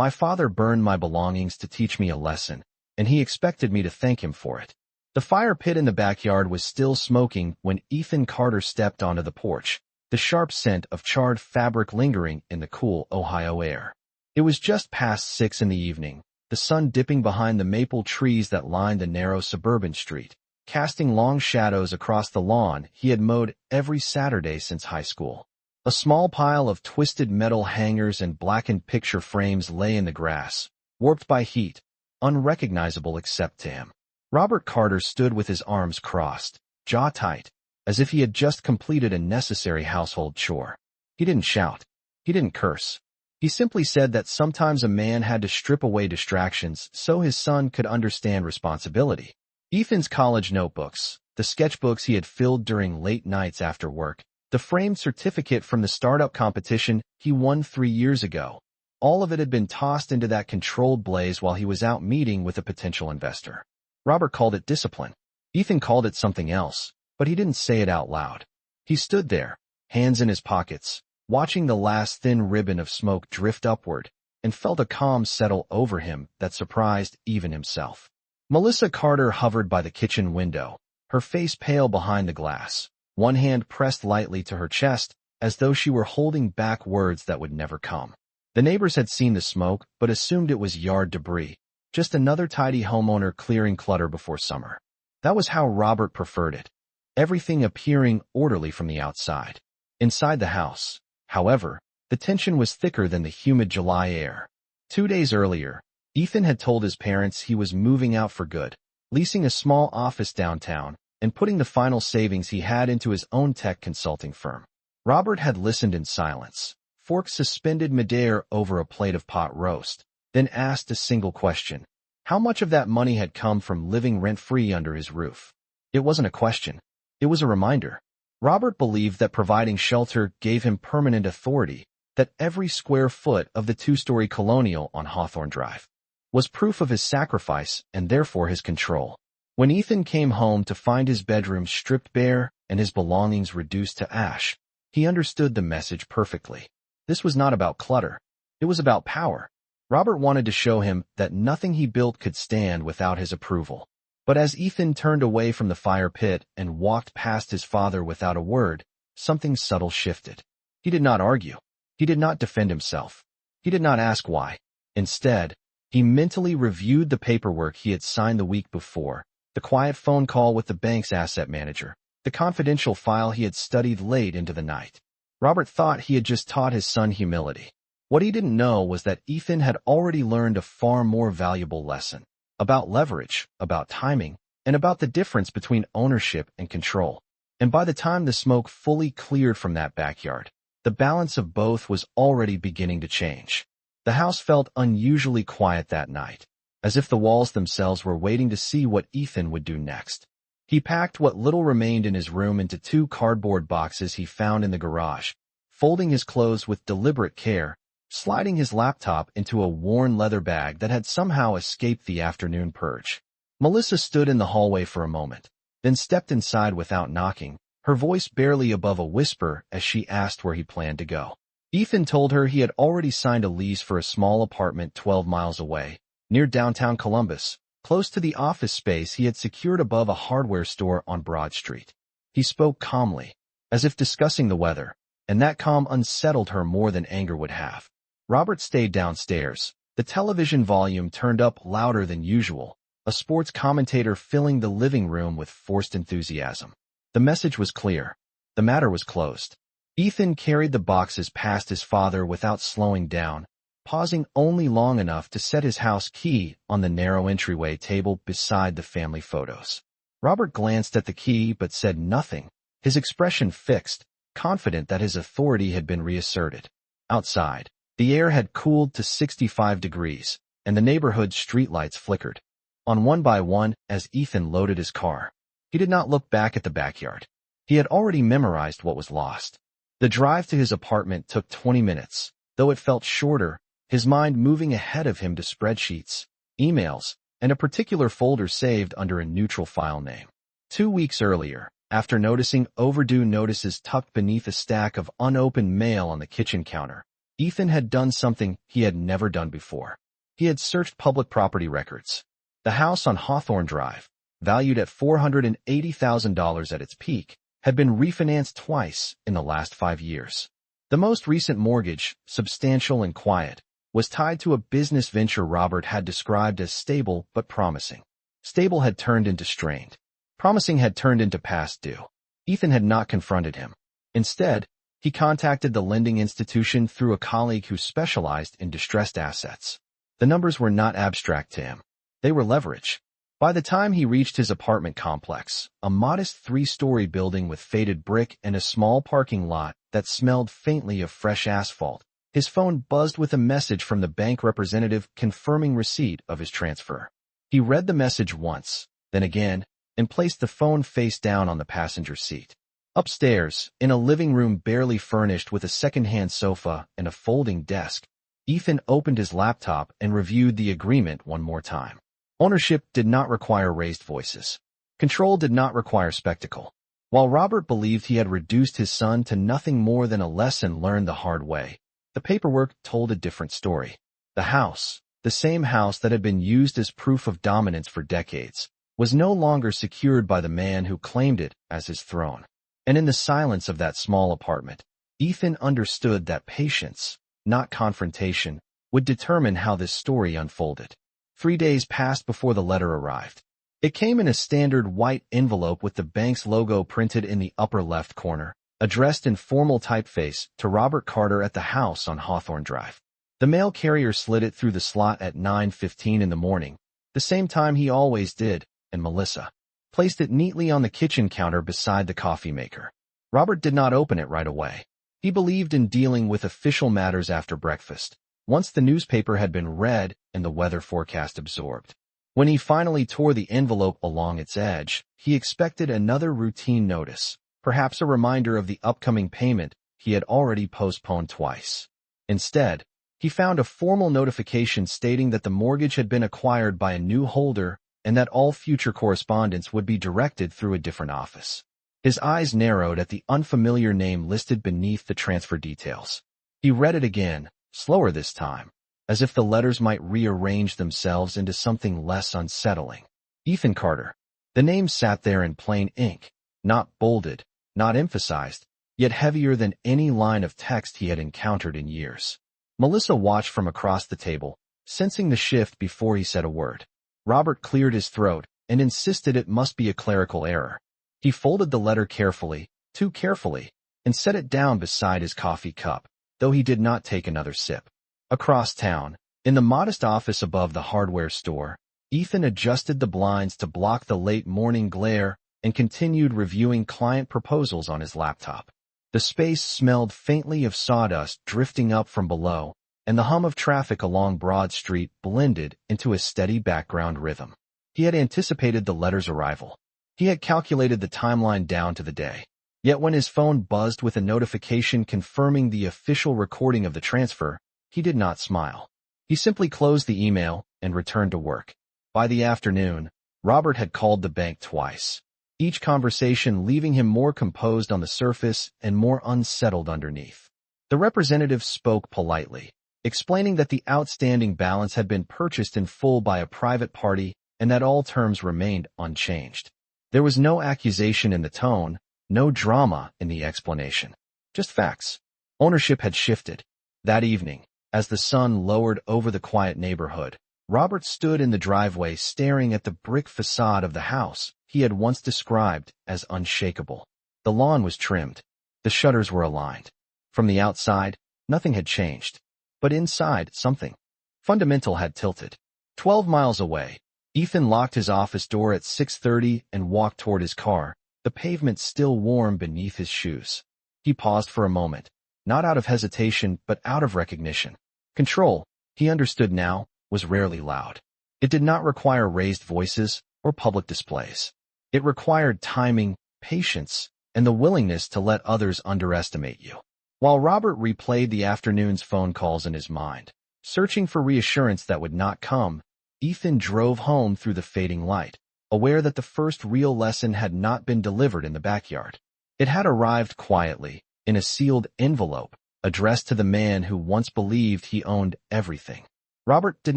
My father burned my belongings to teach me a lesson, and he expected me to thank him for it. The fire pit in the backyard was still smoking when Ethan Carter stepped onto the porch, the sharp scent of charred fabric lingering in the cool Ohio air. It was just past 6 in the evening, the sun dipping behind the maple trees that lined the narrow suburban street, casting long shadows across the lawn he had mowed every Saturday since high school. A small pile of twisted metal hangers and blackened picture frames lay in the grass, warped by heat, unrecognizable except to him. Robert Carter stood with his arms crossed, jaw tight, as if he had just completed a necessary household chore. He didn't shout. He didn't curse. He simply said that sometimes a man had to strip away distractions so his son could understand responsibility. Ethan's college notebooks, the sketchbooks he had filled during late nights after work, the framed certificate from the startup competition he won 3 years ago, all of it had been tossed into that controlled blaze while he was out meeting with a potential investor. Robert called it discipline. Ethan called it something else, but he didn't say it out loud. He stood there, hands in his pockets, watching the last thin ribbon of smoke drift upward, and felt a calm settle over him that surprised even himself. Melissa Carter hovered by the kitchen window, her face pale behind the glass, one hand pressed lightly to her chest as though she were holding back words that would never come. The neighbors had seen the smoke but assumed it was yard debris, just another tidy homeowner clearing clutter before summer. That was how Robert preferred it, everything appearing orderly from the outside. Inside the house, however, the tension was thicker than the humid July air. 2 days earlier, Ethan had told his parents he was moving out for good, leasing a small office downtown, and putting the final savings he had into his own tech consulting firm. Robert had listened in silence, forks suspended midair over a plate of pot roast, then asked a single question. How much of that money had come from living rent-free under his roof? It wasn't a question. It was a reminder. Robert believed that providing shelter gave him permanent authority, that every square foot of the 2-story colonial on Hawthorne Drive was proof of his sacrifice and therefore his control. When Ethan came home to find his bedroom stripped bare and his belongings reduced to ash, he understood the message perfectly. This was not about clutter. It was about power. Robert wanted to show him that nothing he built could stand without his approval. But as Ethan turned away from the fire pit and walked past his father without a word, something subtle shifted. He did not argue. He did not defend himself. He did not ask why. Instead, he mentally reviewed the paperwork he had signed the week before, the quiet phone call with the bank's asset manager, the confidential file he had studied late into the night. Robert thought he had just taught his son humility. What he didn't know was that Ethan had already learned a far more valuable lesson about leverage, about timing, and about the difference between ownership and control. And by the time the smoke fully cleared from that backyard, the balance of both was already beginning to change. The house felt unusually quiet that night, as if the walls themselves were waiting to see what Ethan would do next. He packed what little remained in his room into 2 cardboard boxes he found in the garage, folding his clothes with deliberate care, sliding his laptop into a worn leather bag that had somehow escaped the afternoon purge. Melissa stood in the hallway for a moment, then stepped inside without knocking, her voice barely above a whisper as she asked where he planned to go. Ethan told her he had already signed a lease for a small apartment 12 miles away, near downtown Columbus, close to the office space he had secured above a hardware store on Broad Street. He spoke calmly, as if discussing the weather, and that calm unsettled her more than anger would have. Robert stayed downstairs, the television volume turned up louder than usual, a sports commentator filling the living room with forced enthusiasm. The message was clear. The matter was closed. Ethan carried the boxes past his father without slowing down, pausing only long enough to set his house key on the narrow entryway table beside the family photos. Robert glanced at the key but said nothing, his expression fixed, confident that his authority had been reasserted. Outside, the air had cooled to 65 degrees, and the neighborhood's streetlights flickered on one by one as Ethan loaded his car. He did not look back at the backyard. He had already memorized what was lost. The drive to his apartment took 20 minutes, though it felt shorter, his mind moving ahead of him to spreadsheets, emails, and a particular folder saved under a neutral file name. 2 weeks earlier, after noticing overdue notices tucked beneath a stack of unopened mail on the kitchen counter, Ethan had done something he had never done before. He had searched public property records. The house on Hawthorne Drive, valued at $480,000 at its peak, had been refinanced twice in the last 5 years. The most recent mortgage, substantial and quiet, was tied to a business venture Robert had described as stable but promising. Stable had turned into strained. Promising had turned into past due. Ethan had not confronted him. Instead, he contacted the lending institution through a colleague who specialized in distressed assets. The numbers were not abstract to him. They were leverage. By the time he reached his apartment complex, a modest 3-story building with faded brick and a small parking lot that smelled faintly of fresh asphalt, his phone buzzed with a message from the bank representative confirming receipt of his transfer. He read the message once, then again, and placed the phone face down on the passenger seat. Upstairs, in a living room barely furnished with a second-hand sofa and a folding desk, Ethan opened his laptop and reviewed the agreement one more time. Ownership did not require raised voices. Control did not require spectacle. While Robert believed he had reduced his son to nothing more than a lesson learned the hard way, the paperwork told a different story. The house, the same house that had been used as proof of dominance for decades, was no longer secured by the man who claimed it as his throne. And in the silence of that small apartment, Ethan understood that patience, not confrontation, would determine how this story unfolded. 3 days passed before the letter arrived. It came in a standard white envelope with the bank's logo printed in the upper left corner, addressed in formal typeface to Robert Carter at the house on Hawthorne Drive. The mail carrier slid it through the slot at 9:15 in the morning, the same time he always did, and Melissa placed it neatly on the kitchen counter beside the coffee maker. Robert did not open it right away. He believed in dealing with official matters after breakfast, once the newspaper had been read and the weather forecast absorbed. When he finally tore the envelope along its edge, he expected another routine notice, perhaps a reminder of the upcoming payment he had already postponed twice. Instead, he found a formal notification stating that the mortgage had been acquired by a new holder and that all future correspondence would be directed through a different office. His eyes narrowed at the unfamiliar name listed beneath the transfer details. He read it again, slower this time, as if the letters might rearrange themselves into something less unsettling. Ethan Carter. The name sat there in plain ink, not bolded, not emphasized, yet heavier than any line of text he had encountered in years. Melissa watched from across the table, sensing the shift before he said a word. Robert cleared his throat and insisted it must be a clerical error. He folded the letter carefully, too carefully, and set it down beside his coffee cup, though he did not take another sip. Across town, in the modest office above the hardware store, Ethan adjusted the blinds to block the late morning glare and continued reviewing client proposals on his laptop. The space smelled faintly of sawdust drifting up from below, and the hum of traffic along Broad Street blended into a steady background rhythm. He had anticipated the letter's arrival. He had calculated the timeline down to the day. Yet when his phone buzzed with a notification confirming the official recording of the transfer, he did not smile. He simply closed the email and returned to work. By the afternoon, Robert had called the bank twice, each conversation leaving him more composed on the surface and more unsettled underneath. The representative spoke politely, explaining that the outstanding balance had been purchased in full by a private party and that all terms remained unchanged. There was no accusation in the tone, no drama in the explanation. Just facts. Ownership had shifted. That evening, as the sun lowered over the quiet neighborhood, Robert stood in the driveway staring at the brick facade of the house he had once described as unshakable. The lawn was trimmed. The shutters were aligned. From the outside, nothing had changed. But inside, something fundamental had tilted. 12 miles away, Ethan locked his office door at 6:30 and walked toward his car, the pavement still warm beneath his shoes. He paused for a moment, not out of hesitation but out of recognition. Control, he understood now, was rarely loud. It did not require raised voices or public displays. It required timing, patience, and the willingness to let others underestimate you. While Robert replayed the afternoon's phone calls in his mind, searching for reassurance that would not come, Ethan drove home through the fading light, aware that the first real lesson had not been delivered in the backyard. It had arrived quietly, in a sealed envelope, addressed to the man who once believed he owned everything. Robert did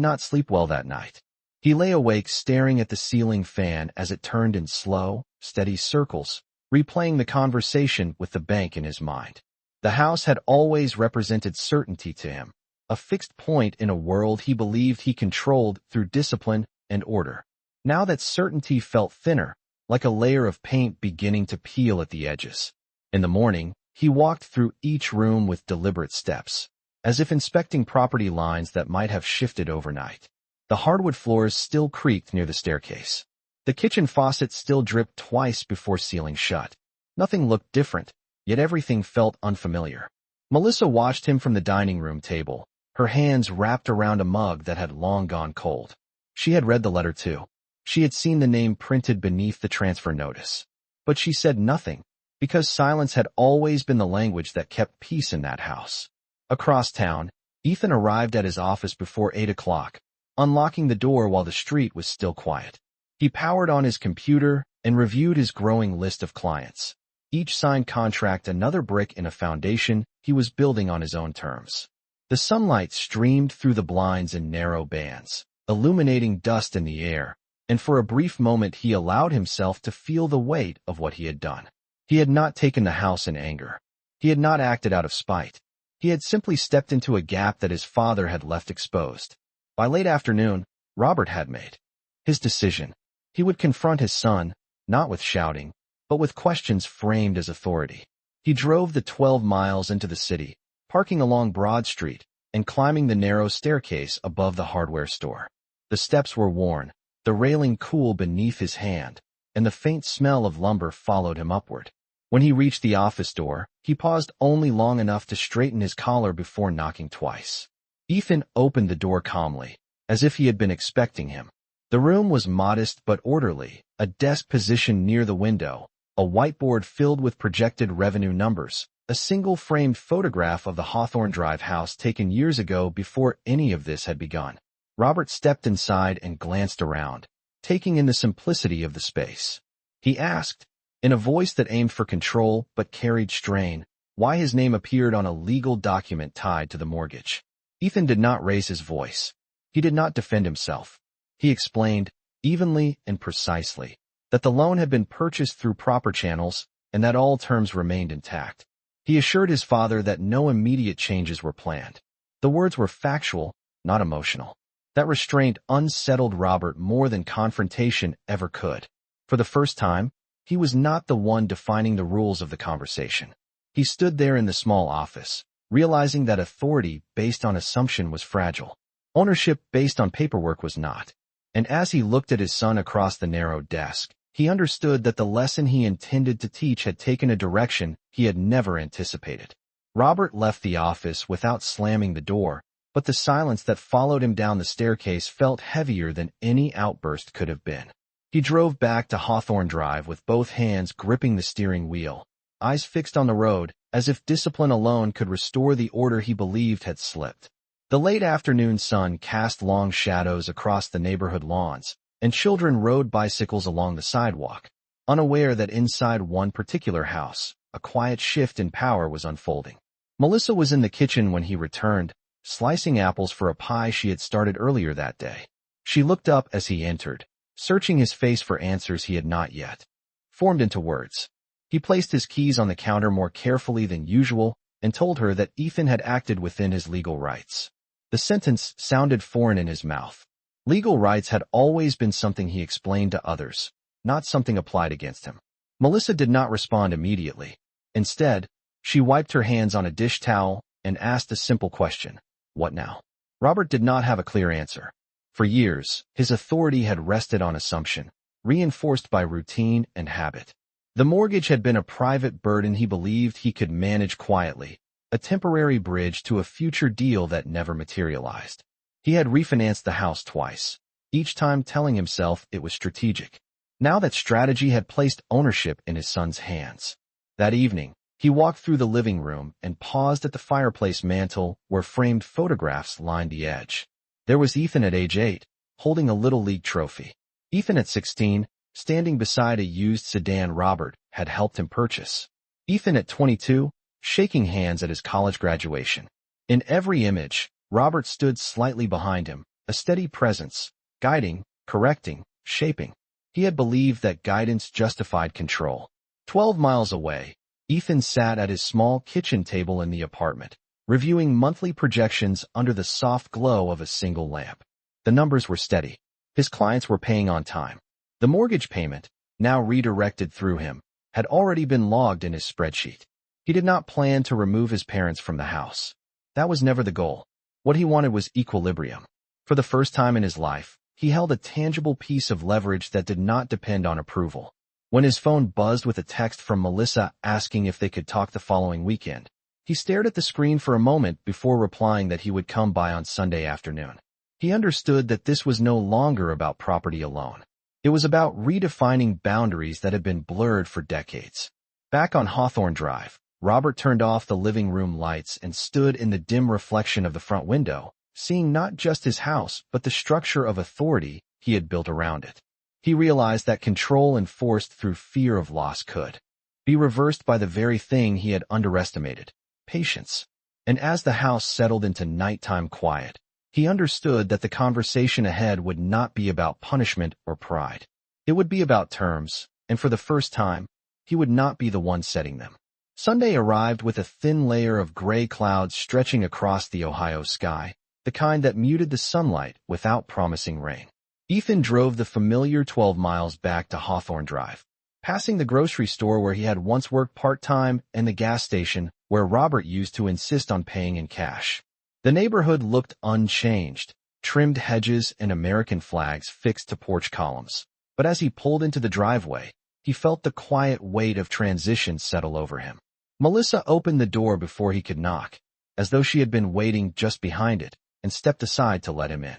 not sleep well that night. He lay awake staring at the ceiling fan as it turned in slow, steady circles, replaying the conversation with the bank in his mind. The house had always represented certainty to him, a fixed point in a world he believed he controlled through discipline and order. Now that certainty felt thinner, like a layer of paint beginning to peel at the edges. In the morning, he walked through each room with deliberate steps, as if inspecting property lines that might have shifted overnight. The hardwood floors still creaked near the staircase. The kitchen faucet still dripped twice before sealing shut. Nothing looked different, yet everything felt unfamiliar. Melissa watched him from the dining room table, her hands wrapped around a mug that had long gone cold. She had read the letter too. She had seen the name printed beneath the transfer notice. But she said nothing, because silence had always been the language that kept peace in that house. Across town, Ethan arrived at his office before 8 o'clock, unlocking the door while the street was still quiet. He powered on his computer and reviewed his growing list of clients. Each signed contract another brick in a foundation he was building on his own terms. The sunlight streamed through the blinds in narrow bands, illuminating dust in the air, and for a brief moment he allowed himself to feel the weight of what he had done. He had not taken the house in anger. He had not acted out of spite. He had simply stepped into a gap that his father had left exposed. By late afternoon, Robert had made his decision. He would confront his son, not with shouting, but with questions framed as authority. He drove the 12 miles into the city, parking along Broad Street and climbing the narrow staircase above the hardware store. The steps were worn, the railing cool beneath his hand, and the faint smell of lumber followed him upward. When he reached the office door, he paused only long enough to straighten his collar before knocking twice. Ethan opened the door calmly, as if he had been expecting him. The room was modest but orderly, a desk positioned near the window, a whiteboard filled with projected revenue numbers, a single framed photograph of the Hawthorne Drive house taken years ago before any of this had begun. Robert stepped inside and glanced around, taking in the simplicity of the space. He asked, in a voice that aimed for control but carried strain, why his name appeared on a legal document tied to the mortgage. Ethan did not raise his voice. He did not defend himself. He explained, evenly and precisely, that the loan had been purchased through proper channels and that all terms remained intact. He assured his father that no immediate changes were planned. The words were factual, not emotional. That restraint unsettled Robert more than confrontation ever could. For the first time, he was not the one defining the rules of the conversation. He stood there in the small office, realizing that authority based on assumption was fragile. Ownership based on paperwork was not. And as he looked at his son across the narrow desk, he understood that the lesson he intended to teach had taken a direction he had never anticipated. Robert left the office without slamming the door, but the silence that followed him down the staircase felt heavier than any outburst could have been. He drove back to Hawthorne Drive with both hands gripping the steering wheel, eyes fixed on the road, as if discipline alone could restore the order he believed had slipped. The late afternoon sun cast long shadows across the neighborhood lawns, and children rode bicycles along the sidewalk, unaware that inside one particular house, a quiet shift in power was unfolding. Melissa was in the kitchen when he returned, slicing apples for a pie she had started earlier that day. She looked up as he entered, searching his face for answers he had not yet formed into words. He placed his keys on the counter more carefully than usual and told her that Ethan had acted within his legal rights. The sentence sounded foreign in his mouth. Legal rights had always been something he explained to others, not something applied against him. Melissa did not respond immediately. Instead, she wiped her hands on a dish towel and asked a simple question. What now? Robert did not have a clear answer. For years, his authority had rested on assumption, reinforced by routine and habit. The mortgage had been a private burden he believed he could manage quietly, a temporary bridge to a future deal that never materialized. He had refinanced the house twice, each time telling himself it was strategic. Now that strategy had placed ownership in his son's hands. That evening, he walked through the living room and paused at the fireplace mantel where framed photographs lined the edge. There was Ethan at age 8, holding a Little League trophy. Ethan at 16, standing beside a used sedan Robert had helped him purchase. Ethan at 22, shaking hands at his college graduation. In every image, Robert stood slightly behind him, a steady presence, guiding, correcting, shaping. He had believed that guidance justified control. 12 miles away, Ethan sat at his small kitchen table in the apartment, reviewing monthly projections under the soft glow of a single lamp. The numbers were steady. His clients were paying on time. The mortgage payment, now redirected through him, had already been logged in his spreadsheet. He did not plan to remove his parents from the house. That was never the goal. What he wanted was equilibrium. For the first time in his life, he held a tangible piece of leverage that did not depend on approval. When his phone buzzed with a text from Melissa asking if they could talk the following weekend, he stared at the screen for a moment before replying that he would come by on Sunday afternoon. He understood that this was no longer about property alone. It was about redefining boundaries that had been blurred for decades. Back on Hawthorne Drive, Robert turned off the living room lights and stood in the dim reflection of the front window, seeing not just his house but the structure of authority he had built around it. He realized that control enforced through fear of loss could be reversed by the very thing he had underestimated: patience. And as the house settled into nighttime quiet, he understood that the conversation ahead would not be about punishment or pride. It would be about terms, and for the first time, he would not be the one setting them. Sunday arrived with a thin layer of gray clouds stretching across the Ohio sky, the kind that muted the sunlight without promising rain. Ethan drove the familiar 12 miles back to Hawthorne Drive, passing the grocery store where he had once worked part-time and the gas station where Robert used to insist on paying in cash. The neighborhood looked unchanged, trimmed hedges and American flags fixed to porch columns. But as he pulled into the driveway, he felt the quiet weight of transition settle over him. Melissa opened the door before he could knock, as though she had been waiting just behind it, and stepped aside to let him in.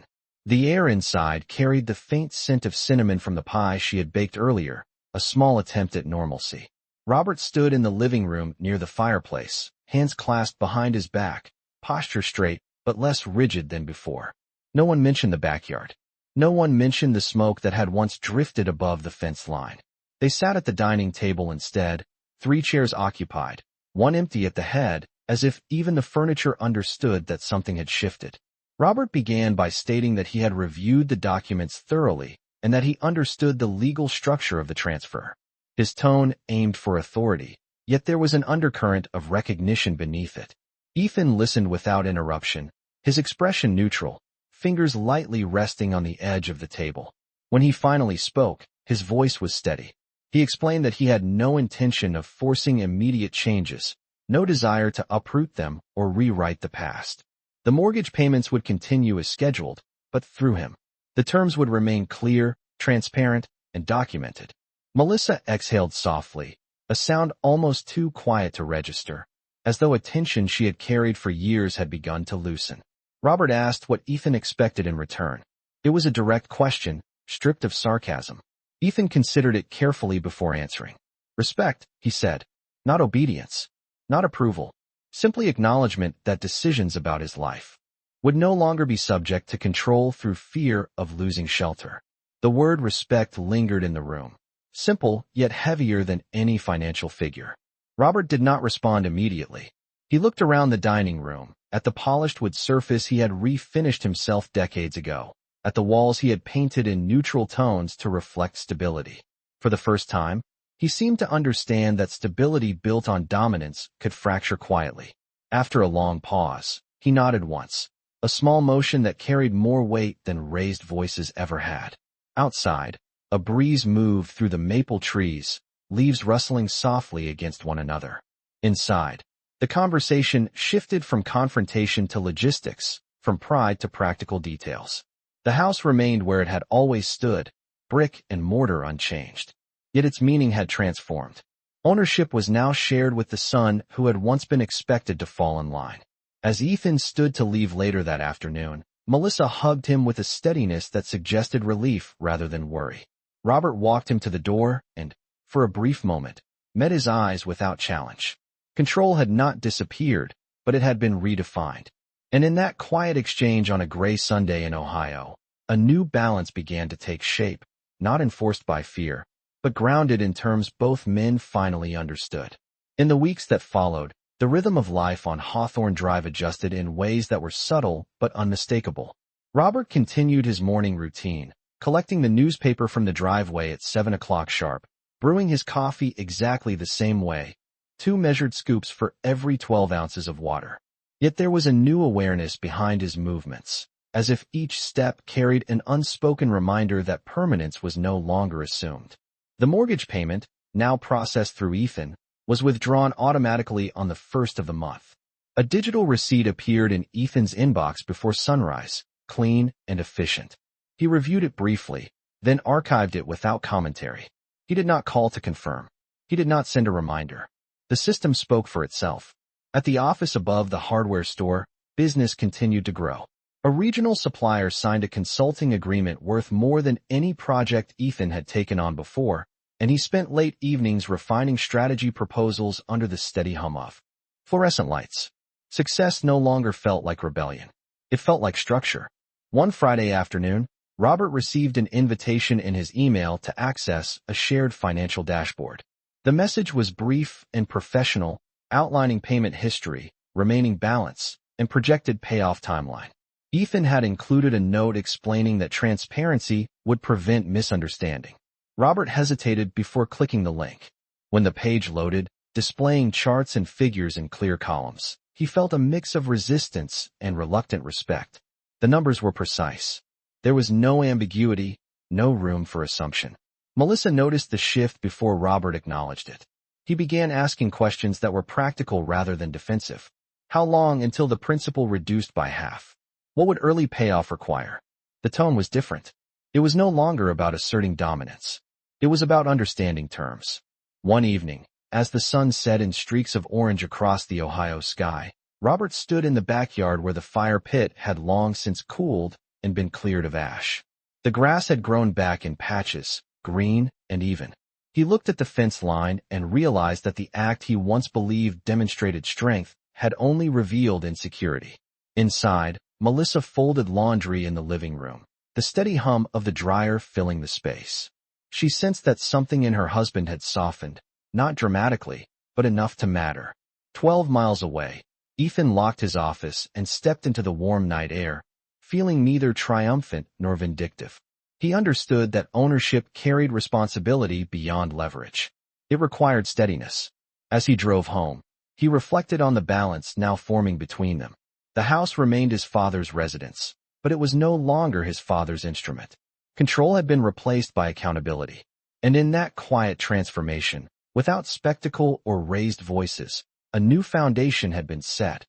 The air inside carried the faint scent of cinnamon from the pie she had baked earlier, a small attempt at normalcy. Robert stood in the living room near the fireplace, hands clasped behind his back, posture straight but less rigid than before. No one mentioned the backyard. No one mentioned the smoke that had once drifted above the fence line. They sat at the dining table instead, 3 chairs occupied, one empty at the head, as if even the furniture understood that something had shifted. Robert began by stating that he had reviewed the documents thoroughly and that he understood the legal structure of the transfer. His tone aimed for authority, yet there was an undercurrent of recognition beneath it. Ethan listened without interruption, his expression neutral, fingers lightly resting on the edge of the table. When he finally spoke, his voice was steady. He explained that he had no intention of forcing immediate changes, no desire to uproot them or rewrite the past. The mortgage payments would continue as scheduled, but through him. The terms would remain clear, transparent, and documented. Melissa exhaled softly, a sound almost too quiet to register, as though a tension she had carried for years had begun to loosen. Robert asked what Ethan expected in return. It was a direct question, stripped of sarcasm. Ethan considered it carefully before answering. Respect, he said. Not obedience. Not approval. Simply acknowledgement that decisions about his life would no longer be subject to control through fear of losing shelter. The word respect lingered in the room, simple yet heavier than any financial figure. Robert did not respond immediately. He looked around the dining room, at the polished wood surface he had refinished himself decades ago, at the walls he had painted in neutral tones to reflect stability. For the first time, he seemed to understand that stability built on dominance could fracture quietly. After a long pause, he nodded once, a small motion that carried more weight than raised voices ever had. Outside, a breeze moved through the maple trees, leaves rustling softly against one another. Inside, the conversation shifted from confrontation to logistics, from pride to practical details. The house remained where it had always stood, brick and mortar unchanged. Yet its meaning had transformed. Ownership was now shared with the son who had once been expected to fall in line. As Ethan stood to leave later that afternoon, Melissa hugged him with a steadiness that suggested relief rather than worry. Robert walked him to the door and, for a brief moment, met his eyes without challenge. Control had not disappeared, but it had been redefined. And in that quiet exchange on a gray Sunday in Ohio, a new balance began to take shape, not enforced by fear, but grounded in terms both men finally understood. In the weeks that followed, The rhythm of life on Hawthorne Drive adjusted in ways that were subtle but unmistakable. Robert continued his morning routine, collecting the newspaper from the driveway at 7 o'clock sharp, brewing his coffee exactly the same way, 2 measured scoops for every 12 ounces of water. Yet there was a new awareness behind his movements, as if each step carried an unspoken reminder that permanence was no longer assumed. The mortgage payment, now processed through Ethan, was withdrawn automatically on the 1st of the month. A digital receipt appeared in Ethan's inbox before sunrise, clean and efficient. He reviewed it briefly, then archived it without commentary. He did not call to confirm. He did not send a reminder. The system spoke for itself. At the office above the hardware store, business continued to grow. A regional supplier signed a consulting agreement worth more than any project Ethan had taken on before, and he spent late evenings refining strategy proposals under the steady hum of fluorescent lights. Success no longer felt like rebellion. It felt like structure. One Friday afternoon, Robert received an invitation in his email to access a shared financial dashboard. The message was brief and professional, outlining payment history, remaining balance, and projected payoff timeline. Ethan had included a note explaining that transparency would prevent misunderstanding. Robert hesitated before clicking the link. When the page loaded, displaying charts and figures in clear columns, he felt a mix of resistance and reluctant respect. The numbers were precise. There was no ambiguity, no room for assumption. Melissa noticed the shift before Robert acknowledged it. He began asking questions that were practical rather than defensive. How long until the principal reduced by half? What would early payoff require? The tone was different. It was no longer about asserting dominance. It was about understanding terms. One evening, as the sun set in streaks of orange across the Ohio sky, Robert stood in the backyard where the fire pit had long since cooled and been cleared of ash. The grass had grown back in patches, green and even. He looked at the fence line and realized that the act he once believed demonstrated strength had only revealed insecurity. Inside, Melissa folded laundry in the living room, the steady hum of the dryer filling the space. She sensed that something in her husband had softened, not dramatically, but enough to matter. 12 miles away, Ethan locked his office and stepped into the warm night air, feeling neither triumphant nor vindictive. He understood that ownership carried responsibility beyond leverage. It required steadiness. As he drove home, he reflected on the balance now forming between them. The house remained his father's residence, but it was no longer his father's instrument. Control had been replaced by accountability. And in that quiet transformation, without spectacle or raised voices, a new foundation had been set.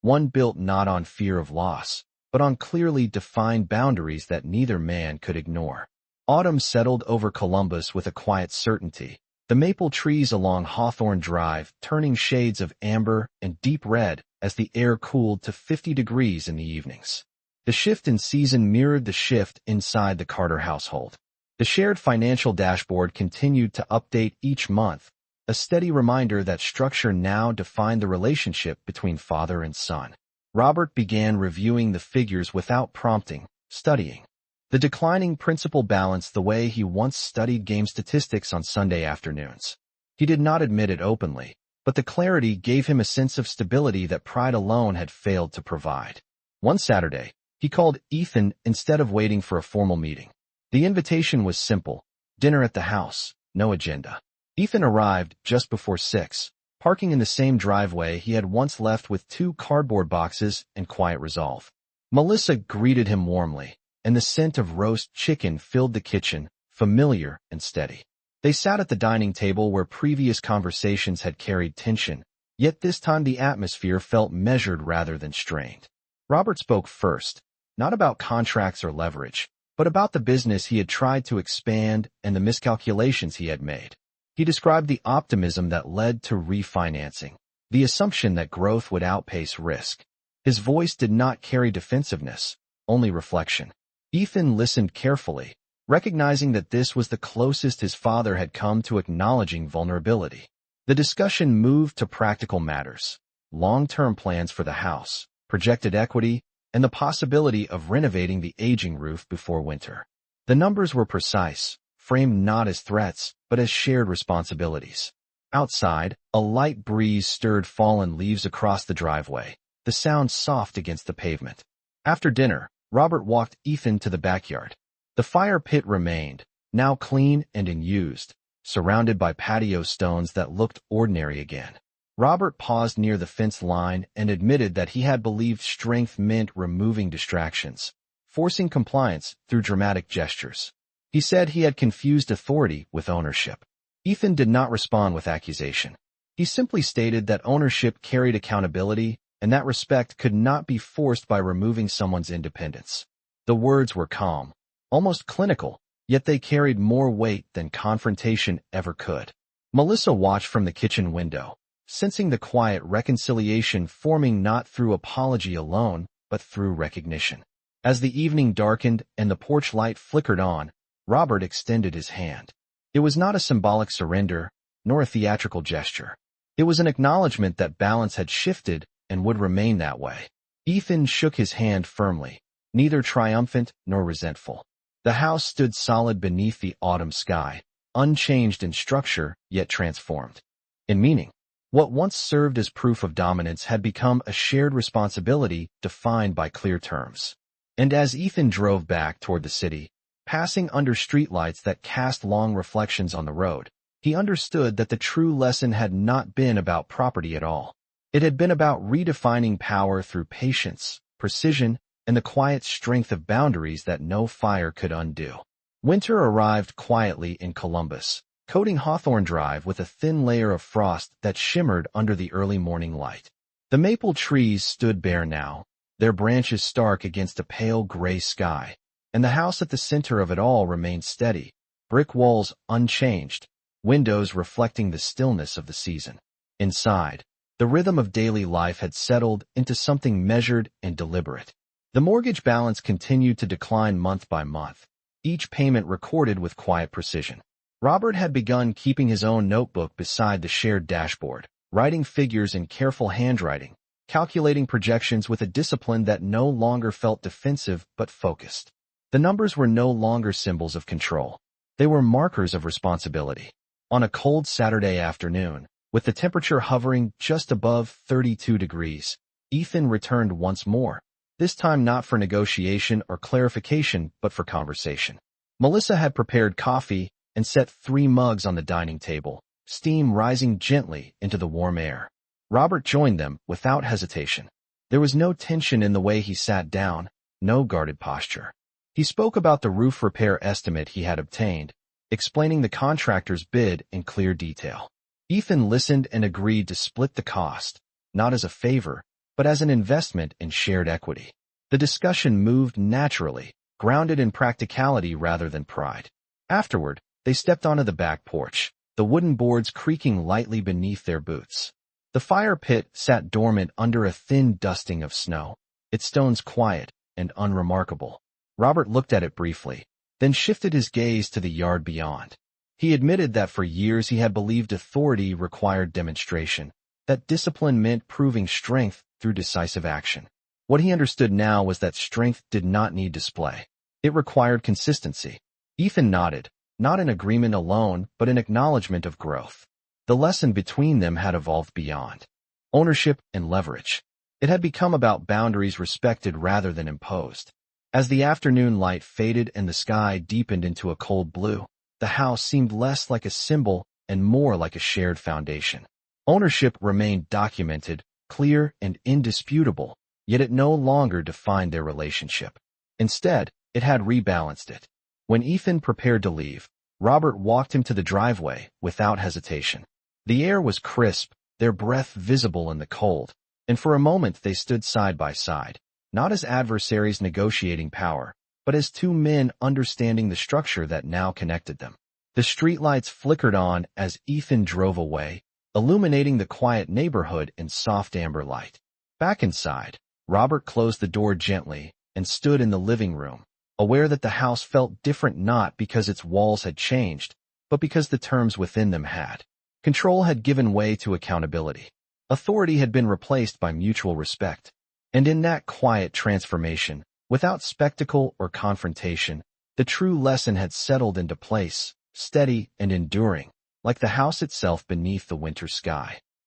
One built not on fear of loss, but on clearly defined boundaries that neither man could ignore. Autumn settled over Columbus with a quiet certainty, the maple trees along Hawthorne Drive turning shades of amber and deep red as the air cooled to 50 degrees in the evenings. The shift in season mirrored the shift inside the Carter household. The shared financial dashboard continued to update each month, a steady reminder that structure now defined the relationship between father and son. Robert began reviewing the figures without prompting, studying. The declining principal balance the way he once studied game statistics on Sunday afternoons. He did not admit it openly, but the clarity gave him a sense of stability that pride alone had failed to provide. One Saturday, he called Ethan instead of waiting for a formal meeting. The invitation was simple: dinner at the house, no agenda. Ethan arrived just before 6, parking in the same driveway he had once left with 2 cardboard boxes and quiet resolve. Melissa greeted him warmly, and the scent of roast chicken filled the kitchen, familiar and steady. They sat at the dining table where previous conversations had carried tension, yet this time the atmosphere felt measured rather than strained. Robert spoke first, not about contracts or leverage, but about the business he had tried to expand and the miscalculations he had made. He described the optimism that led to refinancing, the assumption that growth would outpace risk. His voice did not carry defensiveness, only reflection. Ethan listened carefully, recognizing that this was the closest his father had come to acknowledging vulnerability. The discussion moved to practical matters: long-term plans for the house, projected equity, and the possibility of renovating the aging roof before winter. The numbers were precise, framed not as threats, but as shared responsibilities. Outside, a light breeze stirred fallen leaves across the driveway, the sound soft against the pavement. After dinner, Robert walked Ethan to the backyard. The fire pit remained, now clean and unused, surrounded by patio stones that looked ordinary again. Robert paused near the fence line and admitted that he had believed strength meant removing distractions, forcing compliance through dramatic gestures. He said he had confused authority with ownership. Ethan did not respond with accusation. He simply stated that ownership carried accountability and that respect could not be forced by removing someone's independence. The words were calm, almost clinical, yet they carried more weight than confrontation ever could. Melissa watched from the kitchen window, sensing the quiet reconciliation forming not through apology alone, but through recognition. As the evening darkened and the porch light flickered on, Robert extended his hand. It was not a symbolic surrender, nor a theatrical gesture. It was an acknowledgement that balance had shifted and would remain that way. Ethan shook his hand firmly, neither triumphant nor resentful. The house stood solid beneath the autumn sky, unchanged in structure, yet transformed in meaning. What once served as proof of dominance had become a shared responsibility defined by clear terms. And as Ethan drove back toward the city, passing under streetlights that cast long reflections on the road, he understood that the true lesson had not been about property at all. It had been about redefining power through patience, precision, and the quiet strength of boundaries that no fire could undo. Winter arrived quietly in Columbus, coating Hawthorne Drive with a thin layer of frost that shimmered under the early morning light. The maple trees stood bare now, their branches stark against a pale gray sky, and the house at the center of it all remained steady, brick walls unchanged, windows reflecting the stillness of the season. Inside, the rhythm of daily life had settled into something measured and deliberate. The mortgage balance continued to decline month by month, each payment recorded with quiet precision. Robert had begun keeping his own notebook beside the shared dashboard, writing figures in careful handwriting, calculating projections with a discipline that no longer felt defensive but focused. The numbers were no longer symbols of control. They were markers of responsibility. On a cold Saturday afternoon, with the temperature hovering just above 32 degrees, Ethan returned once more, this time not for negotiation or clarification but for conversation. Melissa had prepared coffee and set 3 mugs on the dining table, steam rising gently into the warm air. Robert joined them without hesitation. There was no tension in the way he sat down, no guarded posture. He spoke about the roof repair estimate he had obtained, explaining the contractor's bid in clear detail. Ethan listened and agreed to split the cost, not as a favor, but as an investment in shared equity. The discussion moved naturally, grounded in practicality rather than pride. Afterward, they stepped onto the back porch, the wooden boards creaking lightly beneath their boots. The fire pit sat dormant under a thin dusting of snow, its stones quiet and unremarkable. Robert looked at it briefly, then shifted his gaze to the yard beyond. He admitted that for years he had believed authority required demonstration, that discipline meant proving strength through decisive action. What he understood now was that strength did not need display. It required consistency. Ethan nodded, not in agreement alone, but in acknowledgement of growth. The lesson between them had evolved beyond ownership and leverage. It had become about boundaries respected rather than imposed. As the afternoon light faded and the sky deepened into a cold blue, the house seemed less like a symbol and more like a shared foundation. Ownership remained documented, clear and indisputable, yet it no longer defined their relationship. Instead, it had rebalanced it. When Ethan prepared to leave, Robert walked him to the driveway without hesitation. The air was crisp, their breath visible in the cold, and for a moment they stood side by side, not as adversaries negotiating power, but as 2 men understanding the structure that now connected them. The streetlights flickered on as Ethan drove away, illuminating the quiet neighborhood in soft amber light. Back inside, Robert closed the door gently and stood in the living room, aware that the house felt different not because its walls had changed, but because the terms within them had. Control had given way to accountability. Authority had been replaced by mutual respect. And in that quiet transformation, without spectacle or confrontation, the true lesson had settled into place, steady and enduring. like the house itself beneath the winter sky.